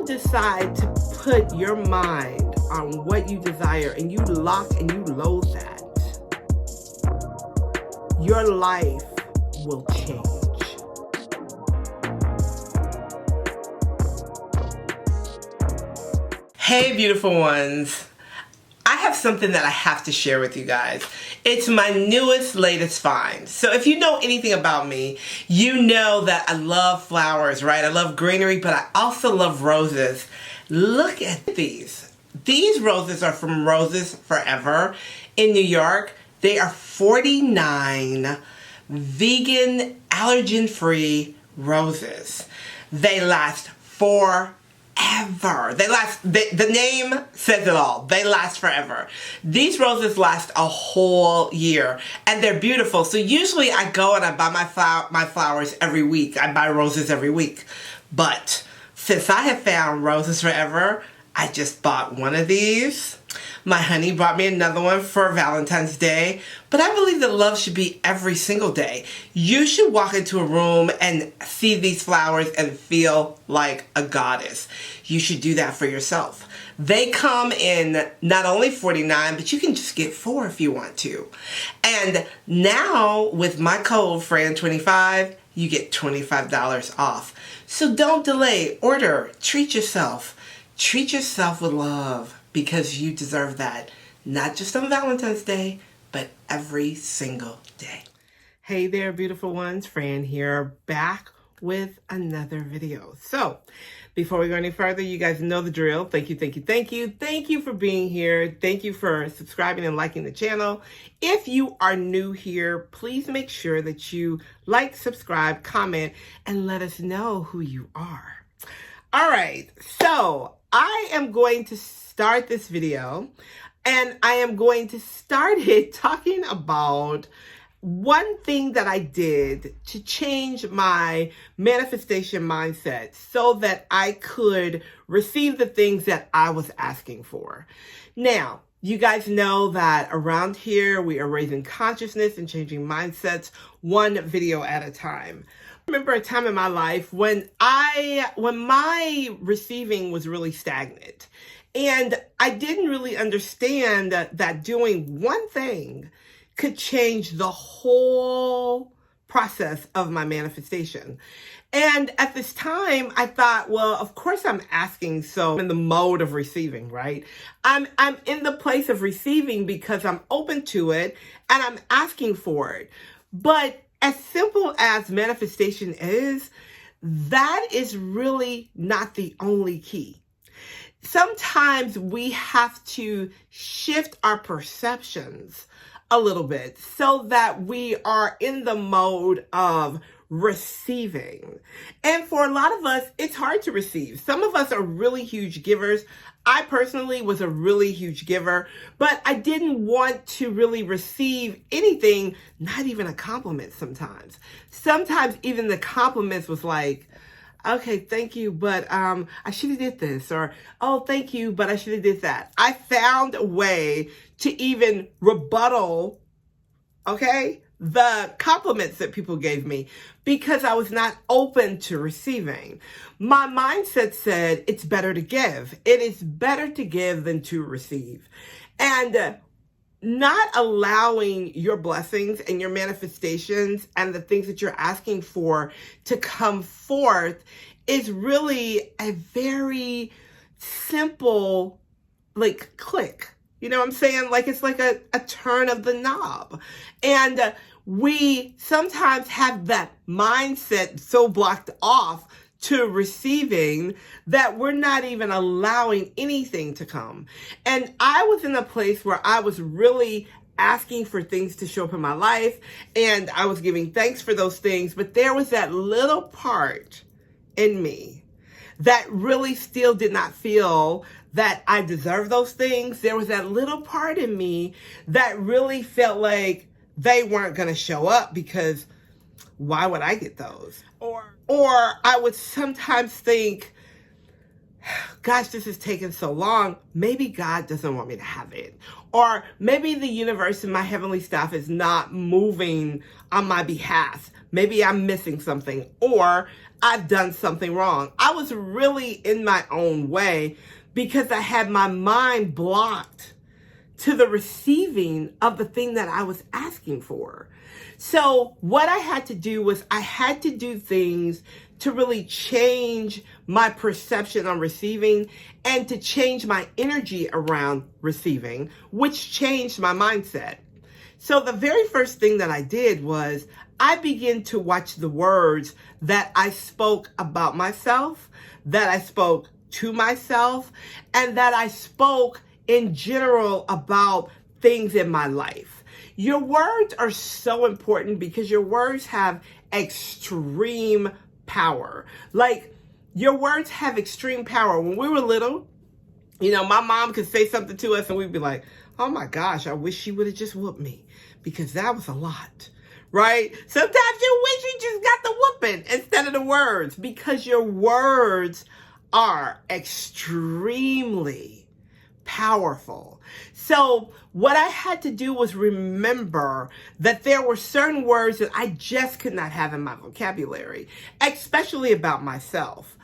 you decide to put your mind on what you desire and you lock and you load that, your life will change. Hey, beautiful ones. I have something that I have to share with you guys. It's my latest find. So if you know anything about me, you know that I love flowers, right? I love greenery, but I also love roses. Look at these. These roses are from Roses Forever in New York. They are 49 vegan, allergen-free roses. They last forever. The name says it all. They last forever. These roses last a whole year and they're beautiful. So usually I go and I buy my flowers every week. I buy roses every week. But since I have found Roses Forever, I just bought one of these. My honey brought me another one for Valentine's Day. But I believe that love should be every single day. You should walk into a room and see these flowers and feel like a goddess. You should do that for yourself. They come in not only 49, but you can just get 4 if you want to. And now with my code Fran25, you get $25 off. So don't delay. Order. Treat yourself. Treat yourself with love because you deserve that. Not just on Valentine's Day, but every single day. Hey there, beautiful ones. Fran here, back with another video. So before we go any further, you guys know the drill. Thank you, thank you, thank you. Thank you for being here. Thank you for subscribing and liking the channel. If you are new here, please make sure that you like, subscribe, comment, and let us know who you are. All right, so I am going to start this video and I am going to start it talking about one thing that I did to change my manifestation mindset so that I could receive the things that I was asking for. Now, you guys know that around here we are raising consciousness and changing mindsets one video at a time. I remember a time in my life when my receiving was really stagnant. And I didn't really understand that doing one thing could change the whole process of my manifestation. And at this time, I thought, well, of course I'm asking, so I'm in the mode of receiving, right? I'm in the place of receiving because I'm open to it and I'm asking for it. But as simple as manifestation is, that is really not the only key. Sometimes we have to shift our perceptions a little bit so that we are in the mode of receiving. And for a lot of us, it's hard to receive. Some of us are really huge givers. I personally was a really huge giver, but I didn't want to really receive anything, not even a compliment sometimes. Sometimes even the compliments was like, okay, thank you, but I should have did this, or, oh, thank you, but I should have did that. I found a way to even rebuttal, okay, the compliments that people gave me because I was not open to receiving. My mindset said it's better to give. It is better to give than to receive. And not allowing your blessings and your manifestations and the things that you're asking for to come forth is really a very simple, like, click. You know what I'm saying? Like, it's like a turn of the knob. And we sometimes have that mindset so blocked off to receiving that we're not even allowing anything to come. And I was in a place where I was really asking for things to show up in my life and I was giving thanks for those things, but there was that little part in me that really still did not feel that I deserve those things. There was that little part in me that really felt like they weren't going to show up because why would I get those? Or I would sometimes think, gosh, this is taking so long. Maybe God doesn't want me to have it. Or maybe the universe and my heavenly staff is not moving on my behalf. Maybe I'm missing something, or I've done something wrong. I was really in my own way because I had my mind blocked to the receiving of the thing that I was asking for. So what I had to do was I had to do things to really change my perception on receiving and to change my energy around receiving, which changed my mindset. So the very first thing that I did was I began to watch the words that I spoke about myself, that I spoke to myself, and that I spoke in general about things in my life. Your words are so important because your words have extreme power. Like, your words have extreme power. When we were little, my mom could say something to us and we'd be like, oh my gosh, I wish she would have just whooped me because that was a lot, right? Sometimes you wish you just got the whooping instead of the words, because your words are extremely powerful. So what I had to do was remember that there were certain words that I just could not have in my vocabulary, especially about myself.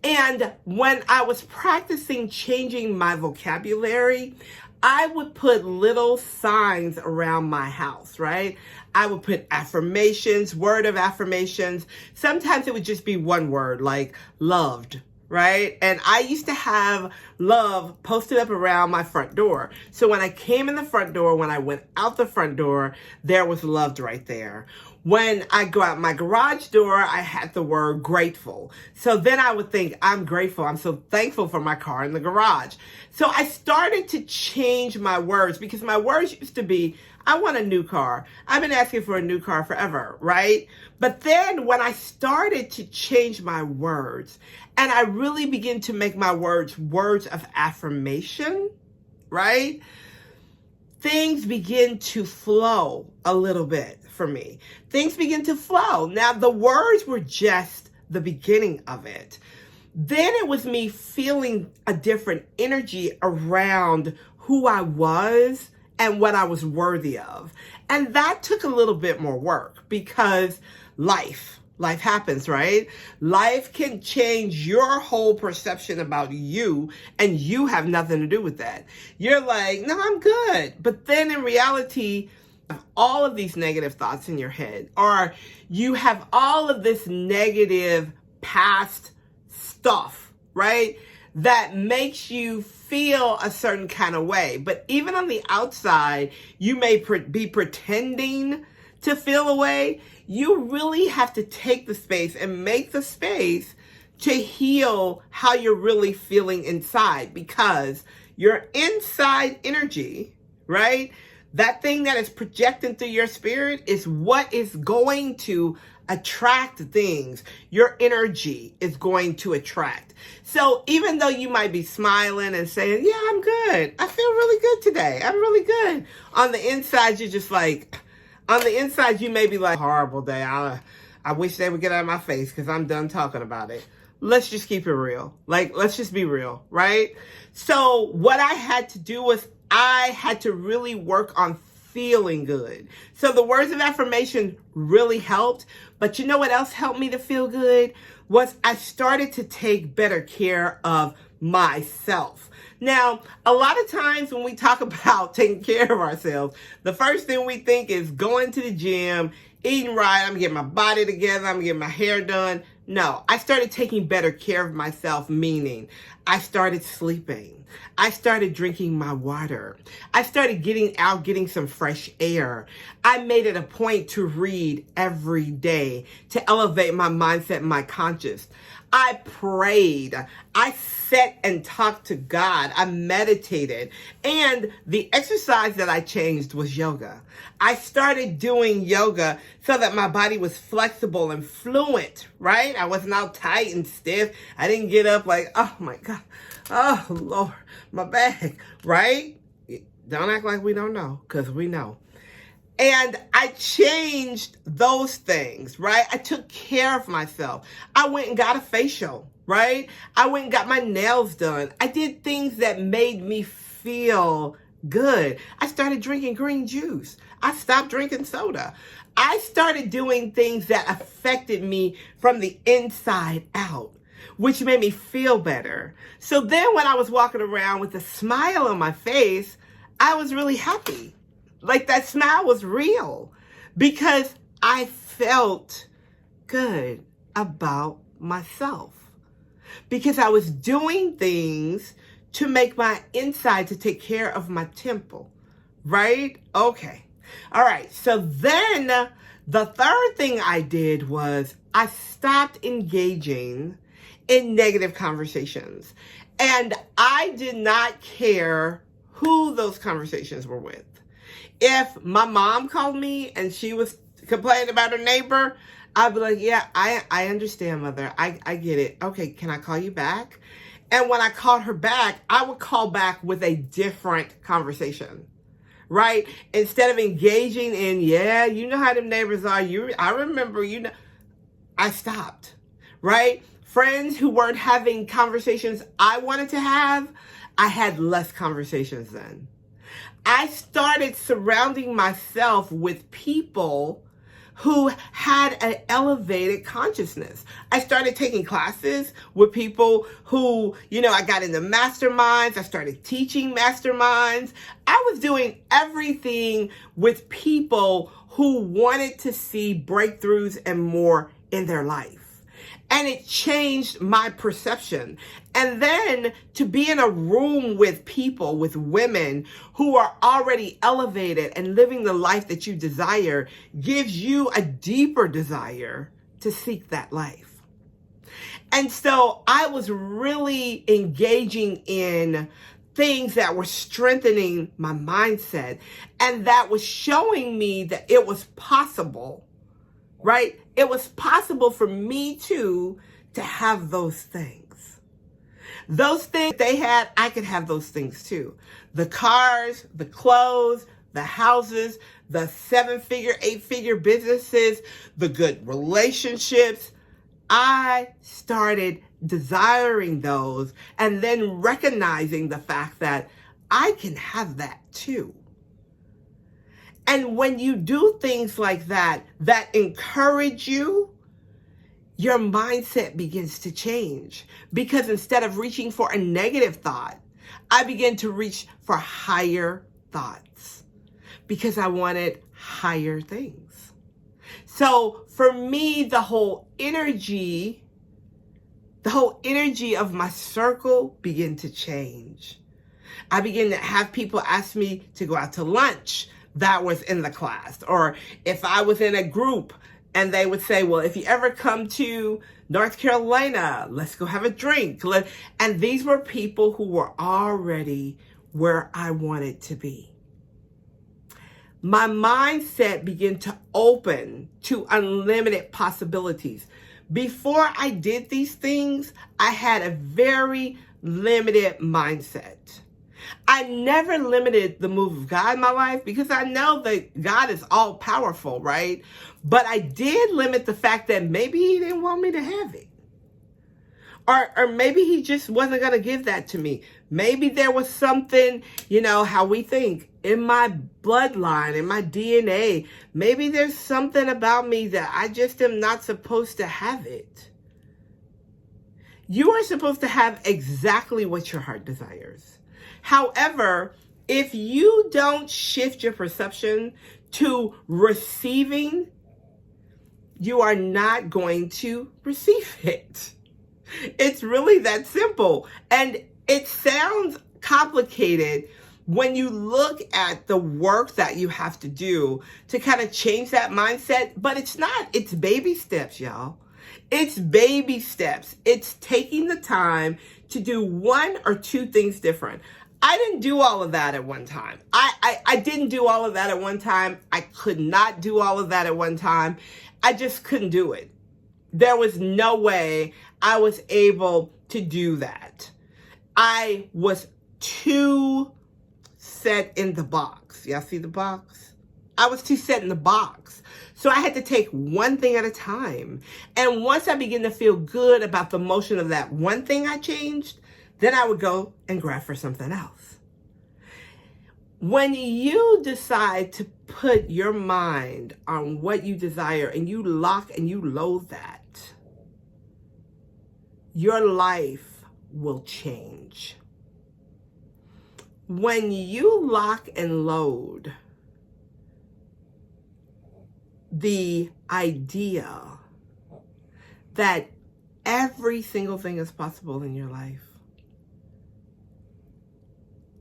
And when I was practicing changing my vocabulary, I would put little signs around my house, right? I would put affirmations, word of affirmations. Sometimes it would just be one word, like loved, right? And I used to have love posted up around my front door. So when I came in the front door, when I went out the front door, there was loved right there. When I go out my garage door, I had the word grateful. So then I would think, I'm grateful. I'm so thankful for my car in the garage. So I started to change my words because my words used to be, I want a new car. I've been asking for a new car forever, right? But then when I started to change my words and I really began to make my words of affirmation, right? Things begin to flow a little bit for me. Things begin to flow. Now, the words were just the beginning of it. Then it was me feeling a different energy around who I was and what I was worthy of. And that took a little bit more work because life happens, right? Life can change your whole perception about you, and you have nothing to do with that. You're like, no, I'm good. But then in reality, all of these negative thoughts in your head, or you have all of this negative past stuff, right? That makes you feel a certain kind of way. But even on the outside, you may be pretending to feel a way. You really have to take the space and make the space to heal how you're really feeling inside, because your inside energy, right? That thing that is projecting through your spirit is what is going to attract things. Your energy is going to attract. So even though you might be smiling and saying, yeah, I'm good. I feel really good today. I'm really good. On the inside, you're just like, on the inside, you may be like, horrible day. I wish they would get out of my face because I'm done talking about it. Let's just keep it real. Like, let's just be real, right? So what I had to do was I had to really work on feeling good. So the words of affirmation really helped. But you know what else helped me to feel good? Was I started to take better care of myself. Now, a lot of times when we talk about taking care of ourselves, the first thing we think is going to the gym, eating right, I'm getting my body together, I'm getting my hair done. No, I started taking better care of myself, meaning I started sleeping. I started drinking my water. I started getting some fresh air. I made it a point to read every day to elevate my mindset and my conscious. I prayed. I sat and talked to God. I meditated. And the exercise that I changed was yoga. I started doing yoga so that my body was flexible and fluent, right? I wasn't all tight and stiff. I didn't get up like, oh my God, oh Lord, my back, right? Don't act like we don't know, because we know. And I changed those things, right? I took care of myself. I went and got a facial, right? I went and got my nails done. I did things that made me feel good. I started drinking green juice. I stopped drinking soda. I started doing things that affected me from the inside out, which made me feel better. So then when I was walking around with a smile on my face, I was really happy. Like that smile was real because I felt good about myself. Because I was doing things to make my inside to take care of my temple, right? Okay. All right. So then the third thing I did was I stopped engaging in negative conversations. And I did not care who those conversations were with. If my mom called me and she was complaining about her neighbor, I'd be like, yeah, I understand, mother. I get it. Okay, can I call you back? And when I called her back, I would call back with a different conversation, right? Instead of engaging in, yeah, you know how them neighbors are. I remember, I stopped, right? Friends who weren't having conversations I wanted to have, I had less conversations then. I started surrounding myself with people who had an elevated consciousness. I started taking classes with people who, I got into masterminds. I started teaching masterminds. I was doing everything with people who wanted to see breakthroughs and more in their life. And it changed my perception. And then to be in a room with people, with women who are already elevated and living the life that you desire, gives you a deeper desire to seek that life. And so I was really engaging in things that were strengthening my mindset and that was showing me that it was possible, right? It was possible for me too to have those things. Those things they had, I could have those things too. The cars, the clothes, the houses, the 7-figure, 8-figure businesses, the good relationships. I started desiring those and then recognizing the fact that I can have that too. And when you do things like that, that encourage you, your mindset begins to change. Because instead of reaching for a negative thought, I began to reach for higher thoughts. Because I wanted higher things. So for me, the whole energy of my circle began to change. I began to have people ask me to go out to lunch. That was in the class. Or if I was in a group and they would say, well, if you ever come to North Carolina, let's go have a drink. And these were people who were already where I wanted to be. My mindset began to open to unlimited possibilities. Before I did these things, I had a very limited mindset. I never limited the move of God in my life because I know that God is all powerful, right? But I did limit the fact that maybe he didn't want me to have it. Or maybe he just wasn't going to give that to me. Maybe there was something, how we think, in my bloodline, in my DNA. Maybe there's something about me that I just am not supposed to have it. You are supposed to have exactly what your heart desires. However, if you don't shift your perception to receiving, you are not going to receive it. It's really that simple. And it sounds complicated when you look at the work that you have to do to kind of change that mindset, but it's not. It's baby steps, y'all. It's baby steps. It's taking the time to do one or two things different. I didn't do all of that at one time. I didn't do all of that at one time. I could not do all of that at one time. I just couldn't do it. There was no way I was able to do that. I was too set in the box. Y'all see the box? I was too set in the box. So I had to take one thing at a time. And once I began to feel good about the motion of that one thing I changed, then I would go and grab for something else. When you decide to put your mind on what you desire and you lock and you load that, your life will change. When you lock and load the idea that every single thing is possible in your life,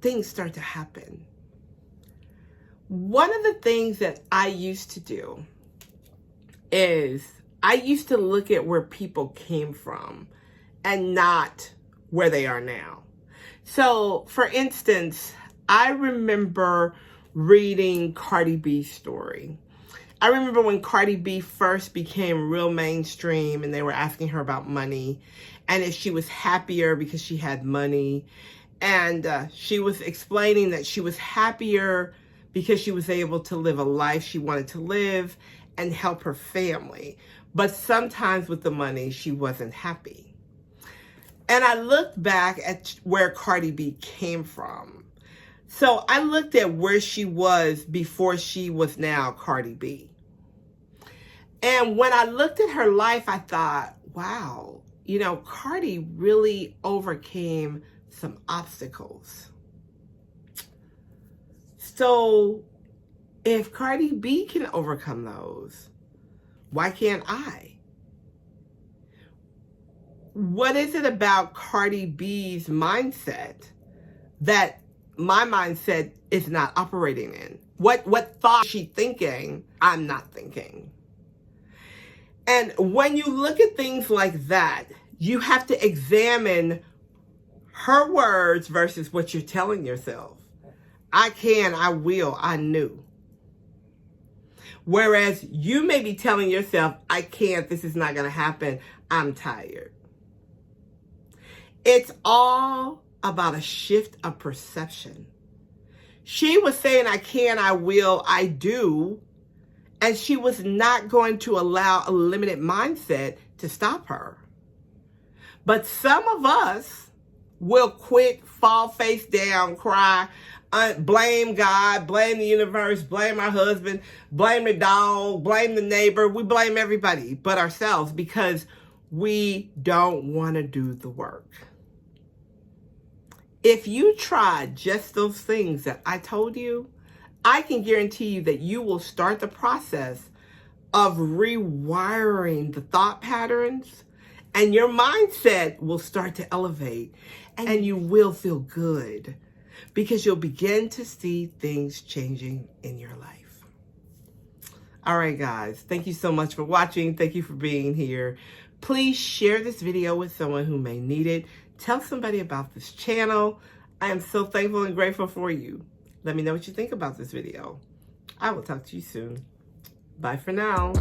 things start to happen. One of the things that I used to do is I used to look at where people came from and not where they are now. So, for instance, I remember reading Cardi B's story. I remember when Cardi B first became real mainstream and they were asking her about money and if she was happier because she had money. And she was explaining that she was happier because she was able to live a life she wanted to live and help her family. But sometimes with the money, she wasn't happy. And I looked back at where Cardi B came from. So I looked at where she was before she was now Cardi B. And when I looked at her life, I thought, wow, you know, Cardi really overcame some obstacles. So if Cardi B can overcome those, why can't I? What is it about Cardi B's mindset that my mindset is not operating in? What thought is she thinking I'm not thinking? And when you look at things like that, you have to examine her words versus what you're telling yourself. I can, I will, I knew. Whereas you may be telling yourself, I can't, this is not going to happen, I'm tired. It's all about a shift of perception. She was saying, I can, I will, I do, and she was not going to allow a limited mindset to stop her. But some of us will quit, fall face down, cry, blame God, blame the universe, blame our husband, blame the dog, blame the neighbor. We blame everybody but ourselves because we don't want to do the work. If you try just those things that I told you, I can guarantee you that you will start the process of rewiring the thought patterns and your mindset will start to elevate and you will feel good because you'll begin to see things changing in your life. All right, guys, thank you so much for watching. Thank you for being here. Please share this video with someone who may need it. Tell somebody about this channel. I am so thankful and grateful for you. Let me know what you think about this video. I will talk to you soon. Bye for now.